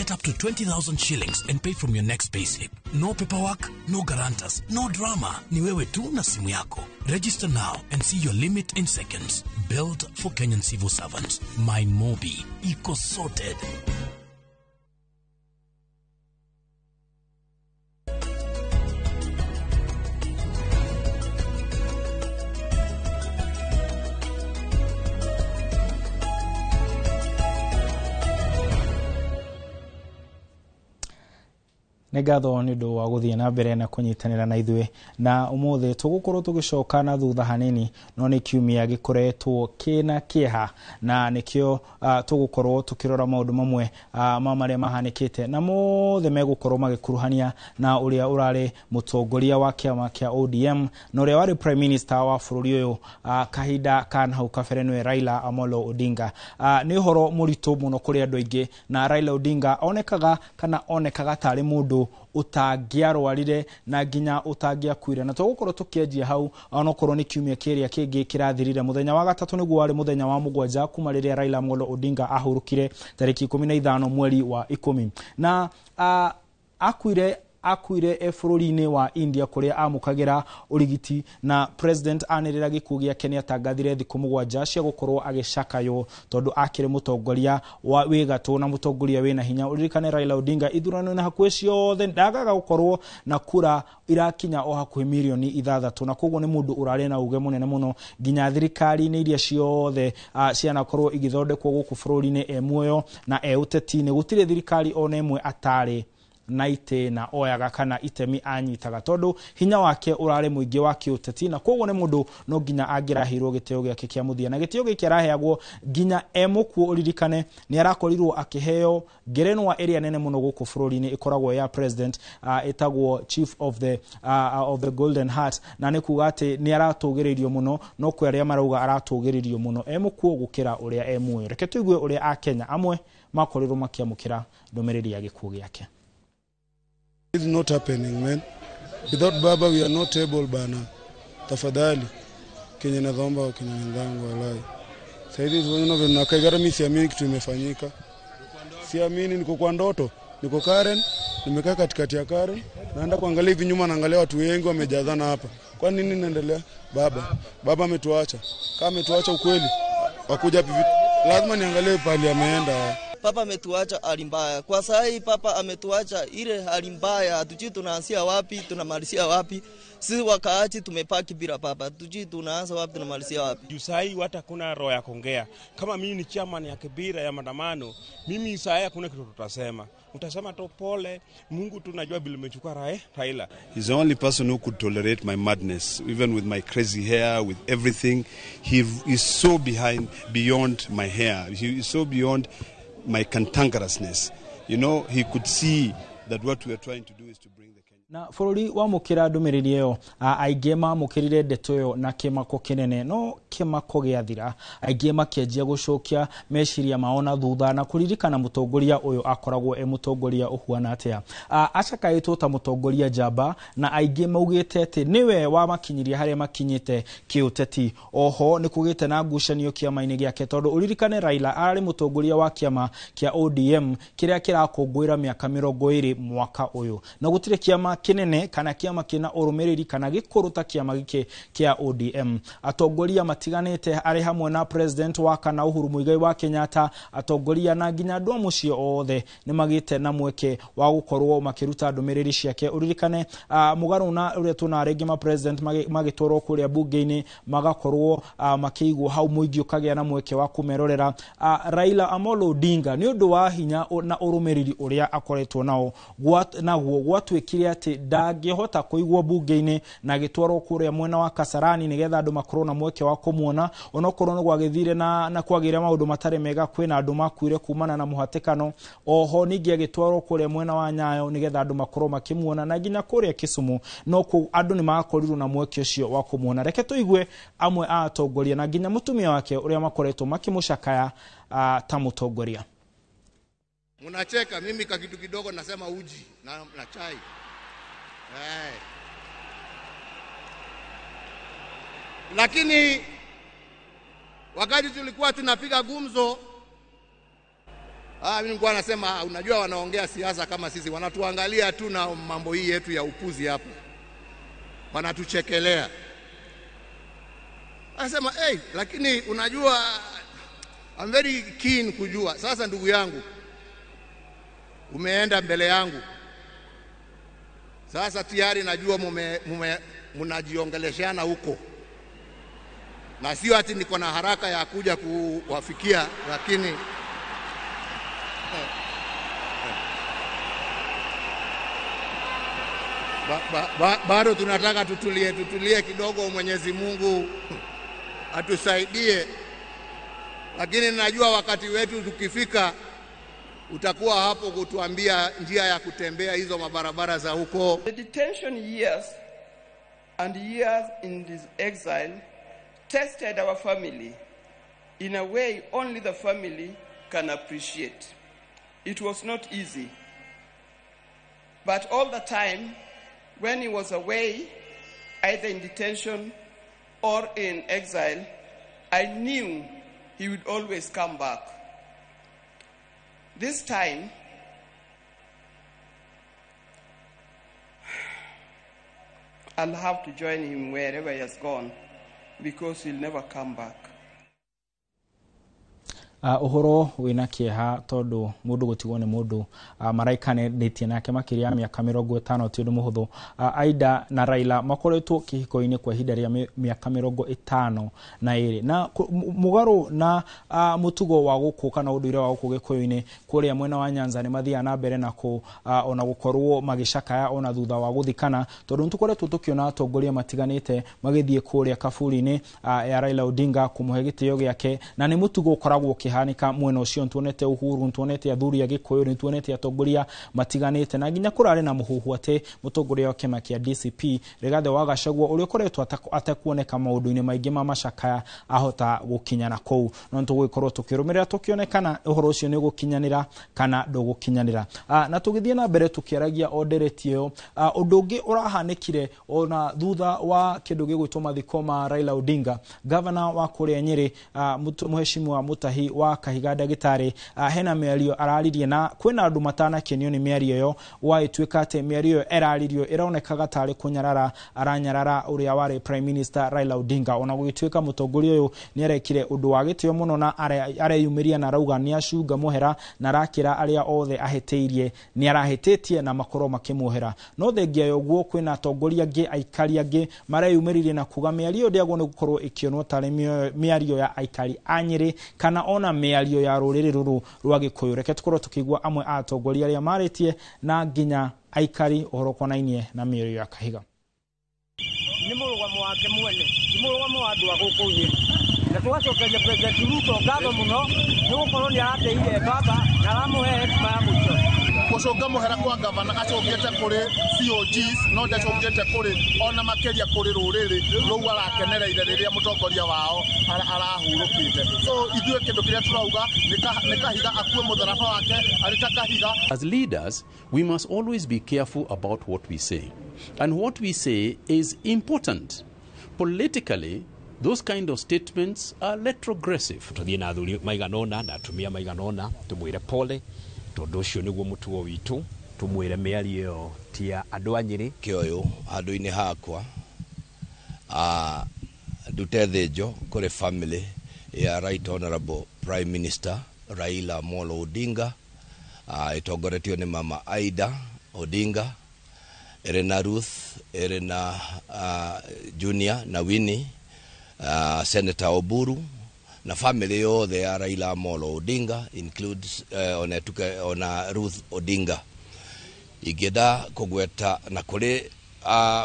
Get up to 20,000 shillings and pay from your next payslip. No paperwork, no guarantors, no drama. Ni wewe tu na simu yako. Register now and see your limit in seconds. Built for Kenyan civil servants. My Mobi. Iko sorted. Negatho ni ndu wa guthie na mbere na kunyitanira na ithwe na umuthe tugukorwo tugicoka na thutha hanini no ni kiumia gikoretwo kina kieha na nikio tugukorwo tukirora maundu mamwe maria mahanikite na mothe megukorwo magikuruhania na uria urari mutongoria wa kiama kia ODM na uria wari prime minister wa bururi uyu kahinda kana hau kabere niwe Raila Amolo Odinga. Ni horo muritu muno kuri andu aingi na Raila Odinga onekaga tari mundu utagiarwarire na ginya utagiakuire na tugukorwo tukienjia hau onokorwo ni kiumia kiria kingi kirathirire muthenya wa gatatu niguo wari muthenya wa mugwanja kuma riria Raila Amolo Odinga ahurukire tariki 15 mweri wa 10 na akuire bururi-ini wa India kuria amukagira urigiti na president anirira gikuo giake ni atangathire thiku mugwanja cia gukorwo agicakayo tondu akire mutongoria wa wigatu na mutongoria wina hinya. Uririkane Raila Odinga ithurano na hakuhi ciothe ndagaga gukorwo na kura irakinya o hakuhi milioni 6 na koguo ni mundu urari na uge munene muno ginya thirikari ni iria ciothe ciana korwo igithondekwo guku bururi-ini muoyo na uteti-ini gutire thirikari ona imwe atari naite na oyaga kana itemi anyitaga tondu hinya wake urare muingi wa kiuteti na koguo ni mundu no ginya angirahirwo giteo giake kia muthia na giteo giki araheagwo ginya emukuo. Uririkane ni arakorirwo akiheo ngerenwa area nene muno guku bururi-ini ikoragwo ya president etagwo chief of the golden heart na ni kuga ati ni aratugiririo muno no kwe aria marauga aratugiririo muno emukuo gukira uria emuoyo. Reke tuigue uria akenya amwe makorirwo makiamukira ndomereri ya gikuo giake. It's not happening, man. Without Baba, we are not able, bana. Tafadhali. Kenya na dhomba wa Kenya wenzangu walai. Saidi tunaona nakaigara mimi siamini kitu imefanyika. Siamini niko kwa ndoto. Niko Karen, nimekaa katikati ya Karen. Naenda kuangalia hivi nyuma naangalia watu wengi wamejazana hapa. Kwa nini inaendelea? Baba ametuacha. Kama ametuacha ukweli, wakuja hivi. Lazima niangalie pale ameenda. Papa ametuacha hali mbaya. Kwa sasa hii papa ametuacha ile hali mbaya. Hatujui tunaanzia wapi, tunamalizia wapi. Sisi wakaachi tumepaki bila papa. Hatujui tunaanza wapi, tunamalizia wapi. Jusai hata kuna roho ya kuongea. Kama mimi ni chairman ya kibira ya maandamano, mimi saa hakuna kitu tutasema. Utasema to pole, Mungu tunajua bila umechukua Raila. He's the only person who could tolerate my madness, even with my crazy hair, with everything. He is so beyond my hair. He is so beyond my cantankerousness. You know, he could see that what we are trying to do is to bring the Kenya. Na bururi wa mukira ndumiriri iyo aigema mukirire ndeto yo na kimako kinene no kimako giathira aigema kianjia gucokia meshiria maona thutha na kuririkana mutongoria uyu akoragwo mutongoria uhuana atia acakaitwo ta mutongoria jamba na aigema ugite ati niwe wa makinyiria haria makinyite kiuteti. Oho ni kugite na ngucanio kiama-ini giake tondu uririkane Raila ari mutongoria wa kiama kia ODM kiria kirakungwira miaka 20 mwaka uyu na gutire kiama kinene kana kiama kina urumiriri kana gikuruta kiama gike kia ODM. Atongoria matiganite ari hamwe na president wa kana Uhuru Muigai wa Kenyatta, atongoria na ginya andu amucio othe ni magite na mweke wa gukorwo makiruta ndumiriri ciake. Uririkane mugaru na uria tuna regima president magitoro kuria bunge-ini magakorwo makiigwo hau muingi ukagia na mweke wa kumerorera Raila Amolo Odinga ni undu wa hinya na urumiriri uria akoretwo nao naguo gwatwikire ati ndangihota kuigwo bunge-ini na gitwarwo kuria mwena wa Kasarani nigetha andu makorwo na mweke wa kumuona onokorwo no gwagithire na kwagira maundu matare mega kwina andu makuire kumana na muhatikano. Oho ningi agitwarwo kuria mwena wa Nyayo nigetha andu makorwo makimuona na ginya kuria Kisumu no ku andu ni makorirwo na mweke ucio wa kumuona. Reke tuigue amwe atongoria na ginya mutumia wake uria makoretwo makimushakaya ta mutongoria. Munacheka, mimi ka kitu kidogo nasema uji na chai. Lakini wakati tulikuwa tunapiga gumzo Mimi nilikuwa nasema unajua wanaongea siasa kama sisi, wanatuangalia tu na mambo hii yetu ya upuzi hapa. Wanatuchekelea. Anasema lakini unajua I'm very keen kujua. Sasa ndugu yangu, umeenda mbele yangu. Sasa tayari najua mnajiongeleshana huko. Na sio ati niko na haraka ya kuja kuwafikia, lakini bado tunataka tutulie kidogo. Mwenyezi Mungu atusaidie, lakini najua wakati wetu tukifika utakuwa hapo kutuambia njia ya kutembea hizo mabarabara za huko. The detention years and years in this exile tested our family in a way only the family can appreciate. It was not easy, but all the time when he was away, either in detention or in exile, I knew he would always come back. This time, I'll have to join him wherever he has gone, because he'll never come back. Uhoro wina kieha tondu mundu gutigwo ni mundu maraikane nditie nake makiria miaka 50 ti undu muhuthu. Aida na Raila makoretwo kihiko-ini kwa ihinda ria miaka 52 na mugaru na mutugo wa guku kana unduire wa guku gikuyu-ini kuria mwena wa Nyanza ni mathia na mbere na ona gukorwo magicakaya ona thutha wa guthikana tondu ntukoretwo tukiona atongoria matiganite magithie kuria kaburi-ini ya Raila Odinga kumuhe gitio giake, na ni mutugo ukoragwo kihanika mwena ucio. Ntuonete Uhuru, ntuonete athuri agikuyu, ntuonete atongoria matiganite, na nginya kurare na muhuhu ate mutongoria wa kema kia DCP Rigathi wa Gachagua uria koretwo atakuoneka maundu-ini maingi ma macakaya ahota gukinyana kou. No ntugikorwo tukirumirira tukionekana uhoro ucio ni gukinyanira kana ndugukinyanira. Na tugithie na mbere tukiaragia onderetio undu ungi urahanikire ona thutha wa kindu gigwitwo mathiko ma Raila Odinga. Governor wa kuria Nyeri Mheshimiwa Mutahi wa Kahiga Ndagitari hena miario araririe, na kwina andu matana kenio ni miario yo wa itwika ate miario eraririo iraonekaga tari kunyarara aranyarara uria wari Prime Minister Raila Odinga. Ona gwitwika mutongoria uyu ni arekire undu wa gitio muno na areyumiria na rauga ni acunga muhera na rakira aria othe aheteirie ni arahetitie na makoro makimuhera. No thengia yoguo kwina atongoria angi aikari angi mareyumiririe na kuga miario ndiagwo ni gukorwo ikionwo tari miario ya aikari a Nyeri kana ona miario ya ruriri ruru rwa Gikuyu. Reke tukorwo tukigwa amwe a atongoria aria maritie na nginya aikari uhoro konainie na miario ya Kahiga. Ni murugamo wake mwene, ni murugamo wa andu a guku Nyeri, na tugacokeria President Ruto ngatho muno ni gukorwo ni arateire baba na aramuhe hekima ya muico. Gucunga muhera kwa gavana acokete kuri COGs no ndacokete kuri ona makeria kuri ruriri ruu arakenereire riria mutongoria wao arahurukite. So ithuĩ kindu kiria turauga ni Kahiga akue mutharaba wake arita Kahiga. As leaders, we must always be careful about what we say, and what we say is important. Politically, those kind of statements are retrogressive. Tuthie na athuri maiganona na atumia maiganona tumwire pole tondu ucio niguo mutuo witu, tumwire miario tia andu a Nyeri kioyo andu-ini hakwa ndute thinjo kuri family ya Right Honorable Prime Minister Raila Amolo Odinga, itongoretio ni Mama Aida Odinga, Erena Ruth, Erena Junior na Winnie, Senator Oburu na family yothe ya Raila Amolo Odinga includes ona Ruth Odinga. Igeda kugweta na kuri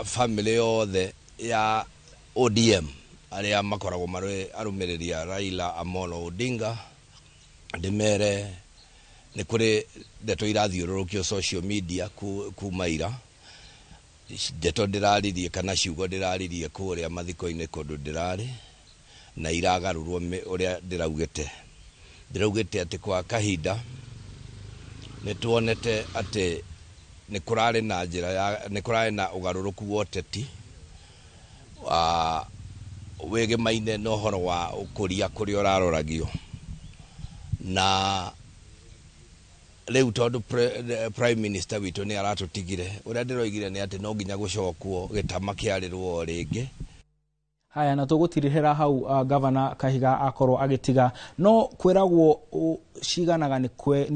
family yothe ya ODM aria makoragwo marwe arumiriria Raila Amolo Odinga ndimere ni kuri ndeto irathiururukio social media kumaira ndeto ndiraririe kana ciugo ndiraririe kuria mathiko-ini kundu ndirari na iragarurwo uria ndiraugite ati kwa kahinda ni tuonete ati ni kurari na njira ya ni kurari na ugaruruku woteti wege maine no horo wa ukuria kuri uraroragio na Leu tondu prime minister witu ni aratutigire uria ndiroigire ni ati no nginya gucokwo gitama kiarirwo ringi. Haya na tugutirihira hau governor Kahiga akorwo agitiga no kwiragwo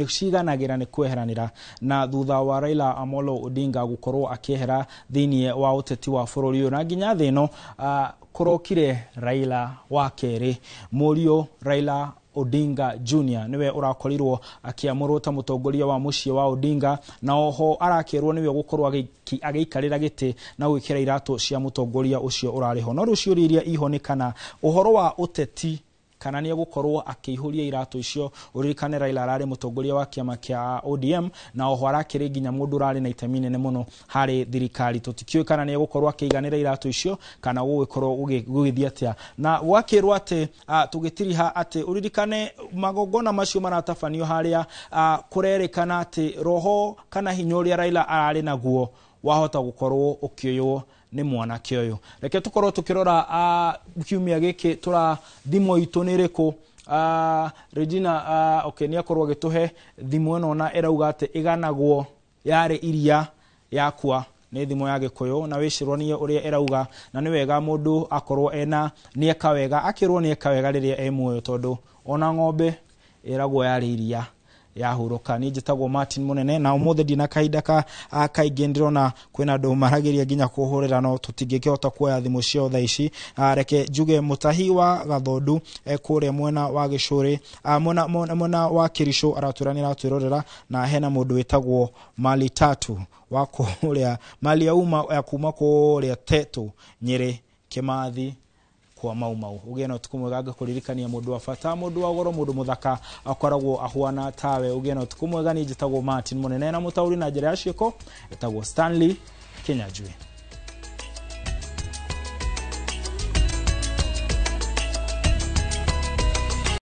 ciganagira ni kweheranira na thutha wa Raila Amolo Odinga gukorwo akiehera thinie wa uteti wa bururi uyu na nginya thino kurokire Raila wa keri Murio Raila Odinga Junior niwe urakorirwo akiamurwo ta mutongoria wa muciĩ wa Odinga na oho arakirwo niwe gukorwo ageikarira giti na gwikira irato cia mutongoria ucio urariho no rucio riria ihonikana uhoro wa uteti kana ni gukorwo akihuria irato icio uririkane Raila arari mutongoria wa kiama kia ODM na oho arakire nginya mundu urari na itemi nene muno hari thirikari tutikio kana ni gukorwo akiganira irato icio kana gugikorwo gugithia atia na gwakirwo ati tugitiriha ati uririkane magogona macio maratafanio haria kurerikana ati roho kana hinyori Raila arari naguo wahota gukorwo ukioywo ni mwana kioyo reke tukorwo tukirora kiumia giki tura thimo itu niriku Regina ni akorwo gituhe thimo eno na erauga ati iganagwo yari iria yakwa ni thimo ya Gikuyu na wicirwo ni uria erauga na ni wega mundu akorwo ena ni eka wega akirwo ni eka wega riria emuoyo tondu ona ng'ombe eragwo yari iria yahuruka ni njitagwo Martin Munene na umuthe dina kaida ka kaingi ndirona kwina andu maragiria nginya kuhurira no tutingikihota kuoya thimu cio tha ici reke njuge Mutahi wa Gathondu kuria mwena wa Gicuri mwena wa Kirisho araturanira twirorera na hena mundu witagwo Mali Tatu wa kuria Mali ya uma ya kuma kuria Tetu Nyeri Kimathi kwa Maumau ugeno tukumwega kuririkania mundu wa fata mundu wa goro mundu muthaka akoragwo ahuana tawe ugeno tukumwega ni njitagwo Martin Munene na mutauri na njira ya ciiko etagwo Stanley Kinyajui.